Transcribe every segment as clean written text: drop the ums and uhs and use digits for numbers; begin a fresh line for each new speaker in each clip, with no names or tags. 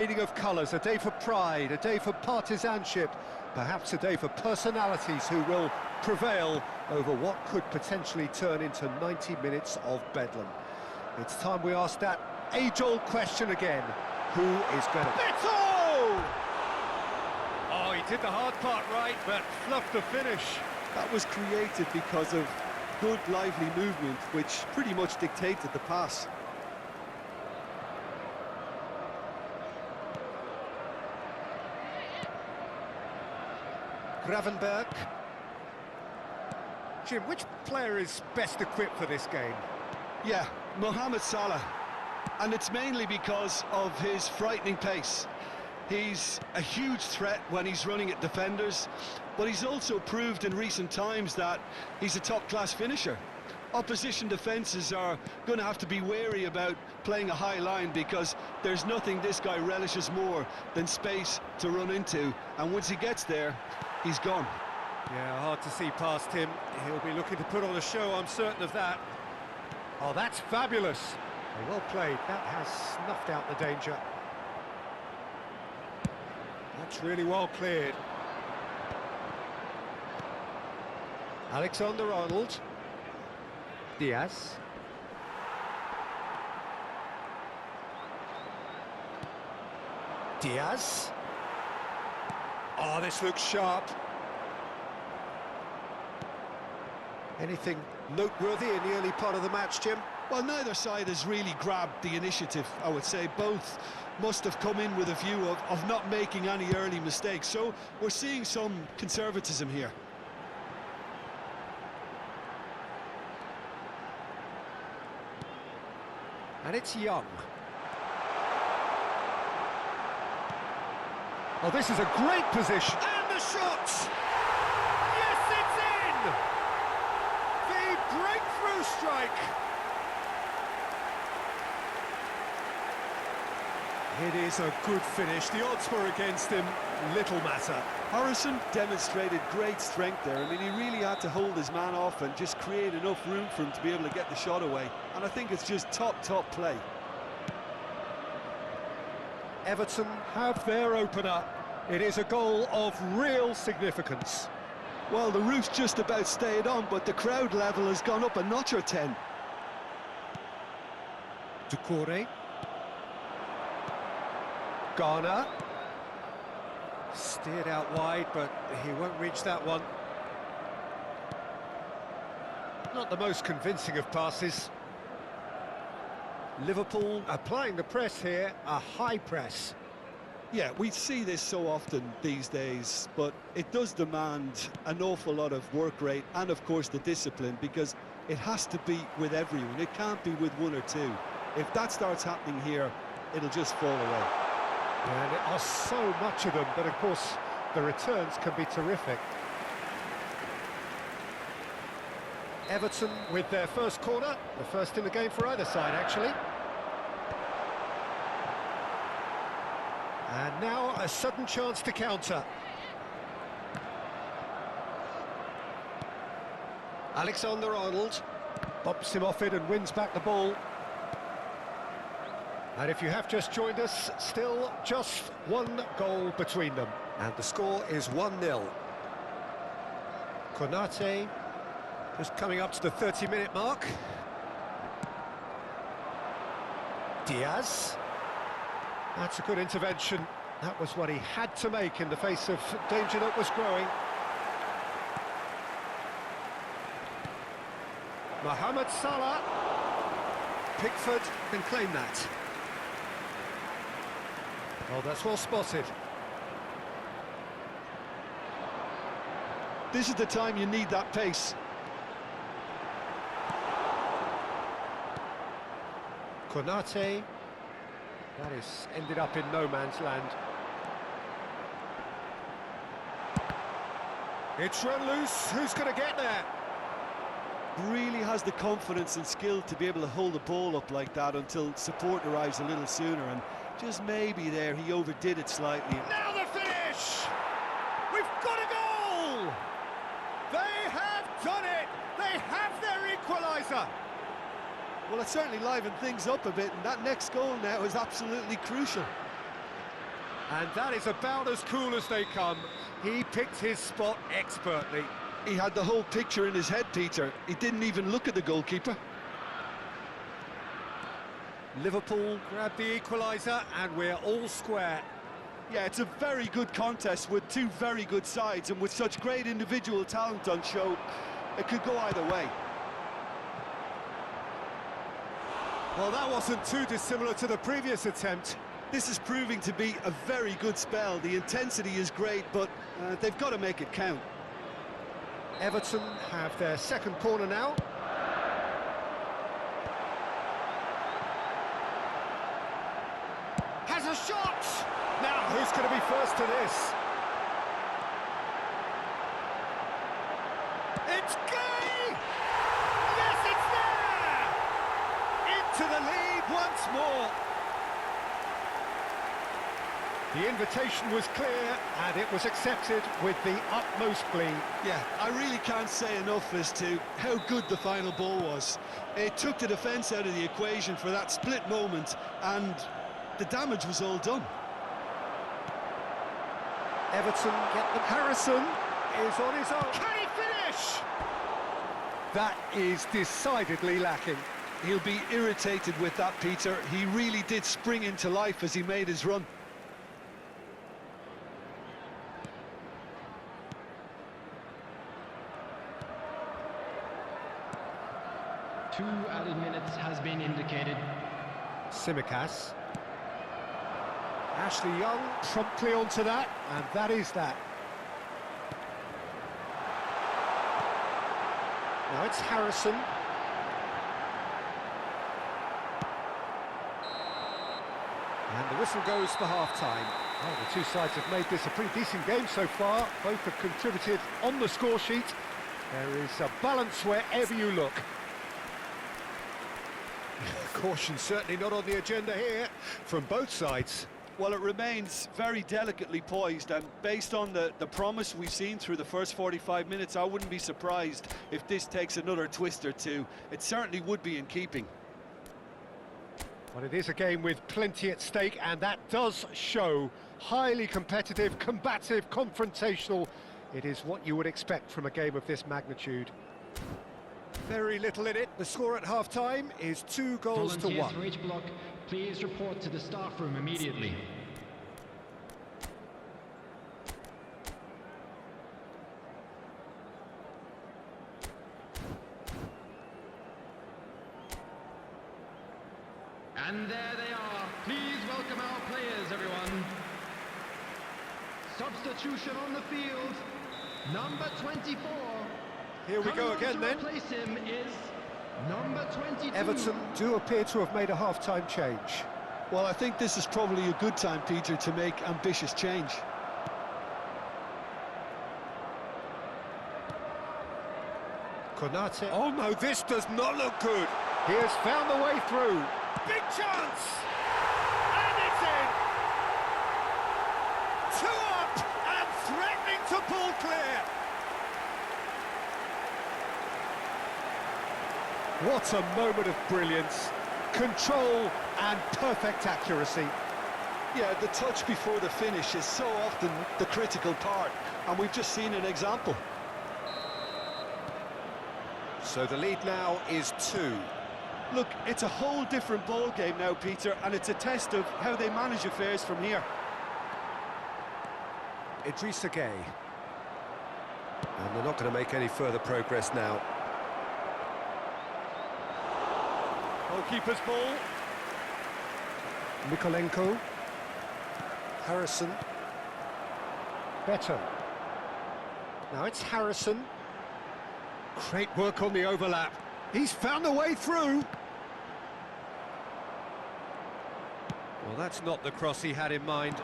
Of colours, a day for pride, a day for partisanship, perhaps a day for personalities who will prevail over what could potentially turn into 90 minutes of bedlam. It's time we ask that age-old question again. Who is better? Beto! Oh, he did the hard part right, but fluffed the finish.
That was created because of good, lively movement, which pretty much dictated the pass.
Gravenberg. Jim, which player is best equipped for this game?
Yeah, Mohamed Salah. And it's mainly because of his frightening pace. He's a huge threat when he's running at defenders, but he's also proved in recent times that he's a top-class finisher. Opposition defences are going to have to be wary about playing a high line because there's nothing this guy relishes more than space to run into, and once he gets there, he's gone.
Yeah, hard to see past him. He'll be looking to put on a show, I'm certain of that. Oh, that's fabulous. Well played. That has snuffed out the danger. That's really well cleared. Alexander-Arnold. Diaz. Diaz. Oh, this looks sharp. Anything noteworthy in the early part of the match, Jim?
Well, neither side has really grabbed the initiative, I would say. Both must have come in with a view of not making any early mistakes. So we're seeing some conservatism here.
And it's Young. Oh, this is a great position. And the shot! Yes, it's in! The breakthrough strike! It is a good finish. The odds were against him. Little matter.
Harrison demonstrated great strength there. I mean, he really had to hold his man off and just create enough room for him to be able to get the shot away. And I think it's just top play.
Everton have their opener. It is a goal of real significance.
Well, the roof's just about stayed on, but the crowd level has gone up a notch or 10.
Doucouré. Garner. Steered out wide, but he won't reach that one. Not the most convincing of passes. Liverpool applying the press here, a high press.
Yeah, we see this so often these days, but it does demand an awful lot of work rate and, of course, the discipline, because it has to be with everyone. It can't be with one or two. If that starts happening here, it'll just fall away.
And there are so much of them, but of course the returns can be terrific. Everton with their first corner, the first in the game for either side actually. And now a sudden chance to counter. Alexander-Arnold bops him off it and wins back the ball. And if you have just joined us, still just one goal between them. And the score is 1-0. Konate just coming up to the 30-minute mark. Diaz. That's a good intervention. That was what he had to make in the face of danger that was growing. Mohamed Salah. Pickford can claim that. Oh, that's well spotted.
This is the time you need that pace.
Konate. That is ended up in no man's land. It's run loose. Who's going to get there?
Really has the confidence and skill to be able to hold the ball up like that until support arrives a little sooner, and just maybe there he overdid it slightly.
Now the finish! We've got a goal! They have done it! They have their equaliser!
Well, it certainly livened things up a bit, and that next goal now is absolutely crucial.
And that is about as cool as they come. He picked his spot expertly.
He had the whole picture in his head, Peter. He didn't even look at the goalkeeper.
Liverpool grab the equaliser and we're all square.
Yeah, it's a very good contest with two very good sides, and with such great individual talent on show, it could go either way.
Well, that wasn't too dissimilar to the previous attempt.
This is proving to be a very good spell. The intensity is great, but they've got to make it count.
Everton have their second corner now. Has a shot! Now, who's going to be first to this? It's Gay! Yes, it's there! Into the lead once more. The invitation was clear, and it was accepted with the utmost glee.
Yeah, I really can't say enough as to how good the final ball was. It took the defence out of the equation for that split moment, and the damage was all done.
Everton get them. Harrison is on his own. Can he finish? That is decidedly lacking.
He'll be irritated with that, Peter. He really did spring into life as he made his run.
Two added minutes has been indicated.
Tsimikas. Ashley Young promptly onto that, and that is that. Now it's Harrison. And the whistle goes for half-time. Well, the two sides have made this a pretty decent game so far. Both have contributed on the score sheet. There is a balance wherever you look. Caution certainly not on the agenda here from both sides.
Well, it remains very delicately poised, and based on the promise we've seen through the first 45 minutes, I wouldn't be surprised if this takes another twist or two. It certainly would be in keeping.
Well, it is a game with plenty at stake, and that does show. Highly competitive, combative, confrontational. It is what you would expect from a game of this magnitude. Very little in it. The score at half-time is 2 goals to 1.
Volunteers for each block, please report to the staff room immediately. And there they are. Please welcome our players, everyone. Substitution on the field. Number 24.
Here we go again then.
Replace him is number 22.
Everton do appear to have made a half-time change.
Well, I think this is probably a good time, Peter, to make ambitious change.
Konate. Oh no, this does not look good. He has found the way through. Big chance! And it's in! 2 up and threatening to pull clear. What a moment of brilliance. Control and perfect accuracy.
Yeah, the touch before the finish is so often the critical part, and we've just seen an example.
So the lead now is 2.
Look, it's a whole different ball game now, Peter, and it's a test of how they manage affairs from here.
Idrissa Gay. And they're not going to make any further progress now. Goalkeeper's ball. Mikolenko. Harrison. Better. Now it's Harrison. Great work on the overlap. He's found a way through. Well, that's not the cross he had in mind.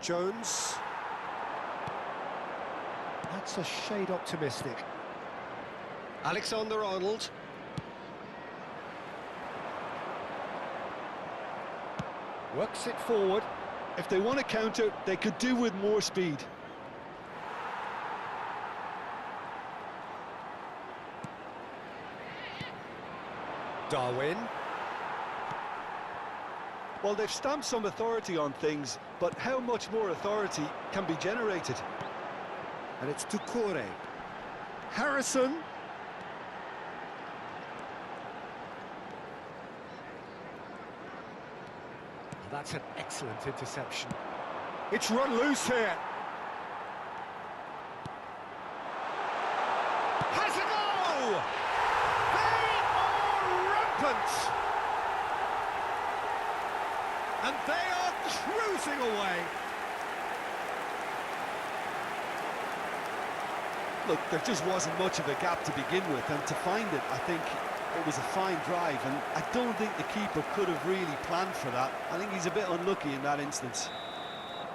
Jones. That's a shade optimistic. Alexander-Arnold. Works it forward.
If they want to counter, they could do with more speed.
Darwin.
Well, they've stamped some authority on things, but how much more authority can be generated?
And it's Doucouré. Harrison. That's an excellent interception. It's run loose here. Has a go! They are rampant! And they are cruising away.
Look, there just wasn't much of a gap to begin with, and to find it, I think it was a fine drive, and I don't think the keeper could have really planned for that. I think he's a bit unlucky in that instance.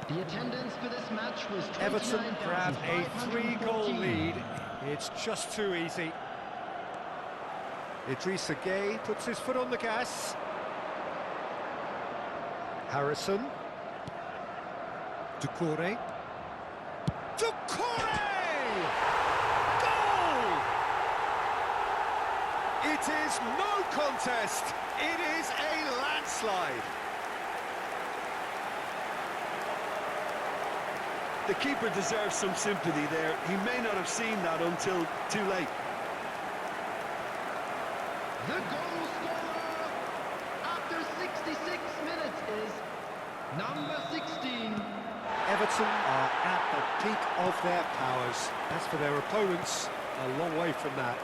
The attendance for this match was
Everton grab a 3-goal lead. It's just too easy. Idrissa Gueye puts his foot on the gas. Harrison. Doucouré. Doucouré! It is no contest. It is a landslide.
The keeper deserves some sympathy there. He may not have seen that until too late.
The goal scorer after 66 minutes is number 16.
Everton are at the peak of their powers. As for their opponents, a long way from that.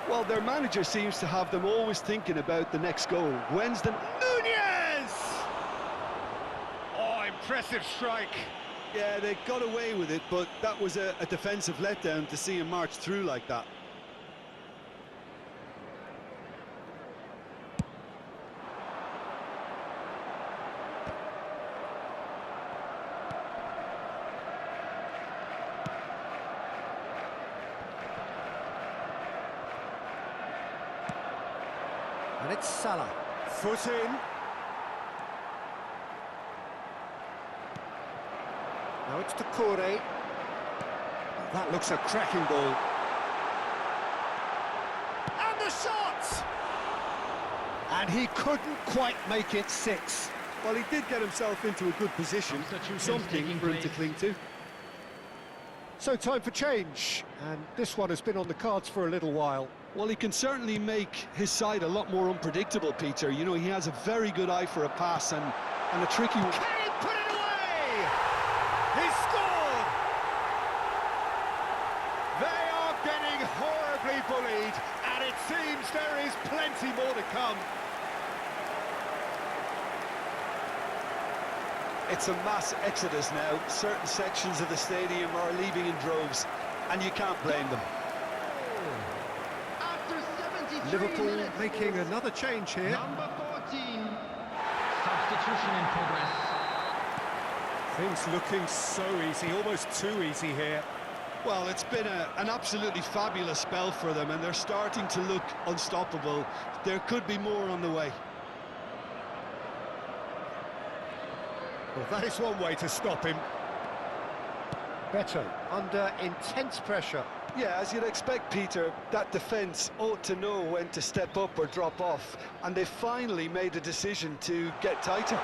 Well, their manager seems to have them always thinking about the next goal. When's the...
Nunez! Oh, impressive strike.
Yeah, they got away with it, but that was a defensive letdown to see him march through like that.
And it's Salah. Foot in. Now it's Doucouré. That looks a cracking ball. And the shot! And he couldn't quite make it 6.
Well, he did get himself into a good position, something for him to cling to.
So time for change, and this one has been on the cards for a little while.
Well, he can certainly make his side a lot more unpredictable, Peter. You know, he has a very good eye for a pass and a tricky one.
Can he put it away? He scored! They are getting horribly bullied, and it seems there is plenty more to come.
It's a mass exodus now. Certain sections of the stadium are leaving in droves, and you can't blame them.
Liverpool making another change here.
Number 14. Substitution in progress.
Things looking so easy, almost too easy here.
Well, it's been an absolutely fabulous spell for them, and they're starting to look unstoppable. There could be more on the way.
Well, that is one way to stop him. Beto under intense pressure.
Yeah, as you'd expect, Peter, that defence ought to know when to step up or drop off, and they finally made a decision to get tighter.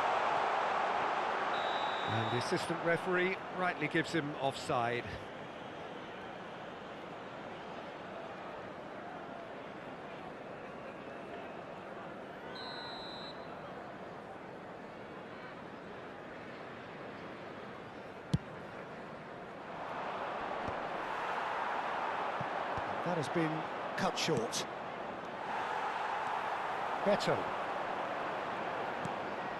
And the assistant referee rightly gives him offside. That has been cut short. Beto.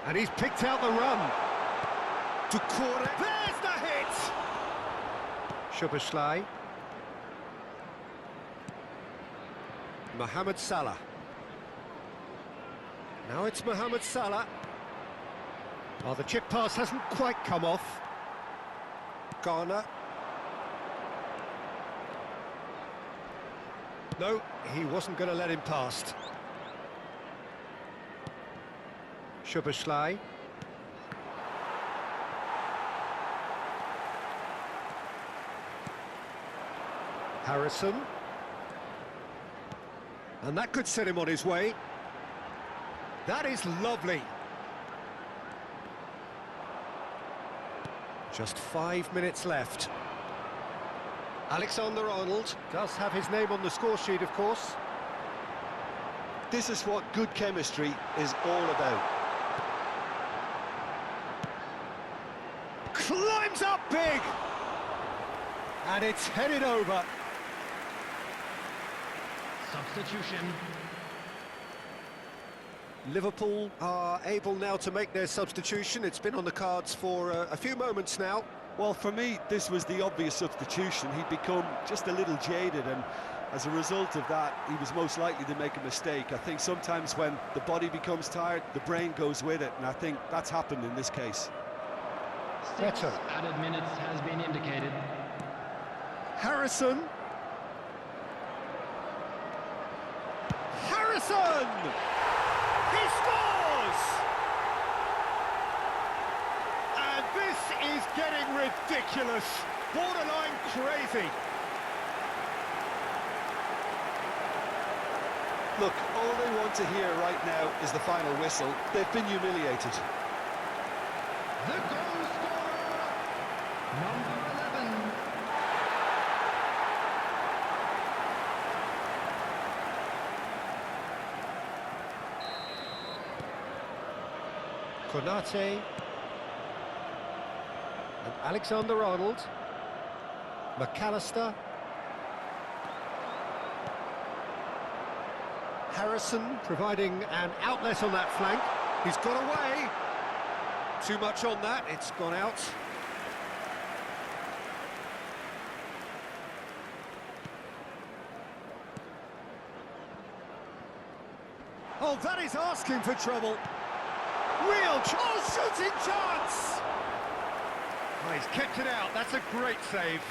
And he's picked out the run. Doucouré. There's the hit! Szoboszlai. Mohamed Salah. Now it's Mohamed Salah. Oh, the chip pass hasn't quite come off. Garner. No, he wasn't going to let him past. Szoboszlai. Harrison. And that could set him on his way. That is lovely. Just 5 minutes left. Alexander-Arnold does have his name on the score sheet, of course.
This is what good chemistry is all about.
Climbs up big! And it's headed over.
Substitution.
Liverpool are able now to make their substitution. It's been on the cards for a few moments now.
Well, for me, this was the obvious substitution. He'd become just a little jaded, and as a result of that, he was most likely to make a mistake. I think sometimes when the body becomes tired, the brain goes with it, and I think that's happened in this case.
6 added minutes has been indicated.
Harrison! Harrison! He scores! And this is getting ridiculous. Borderline crazy.
Look, all they want to hear right now is the final whistle. They've been humiliated.
The goal scorer, number 11.
Konate and Alexander-Arnold, McAllister, Harrison providing an outlet on that flank. He's got away. Too much on that, it's gone out. Oh, that is asking for trouble. Shooting chance! Oh, he's kept it out, that's a great save.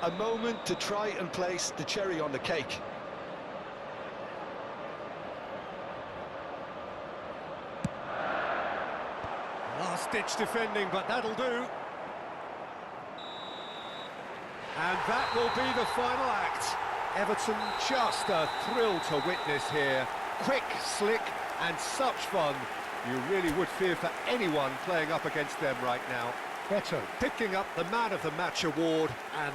A moment to try and place the cherry on the cake.
Last-ditch defending, but that'll do. And that will be the final act. Everton, just a thrill to witness here. Quick, slick, and such fun. You really would fear for anyone playing up against them right now. Beto picking up the Man of the Match award, and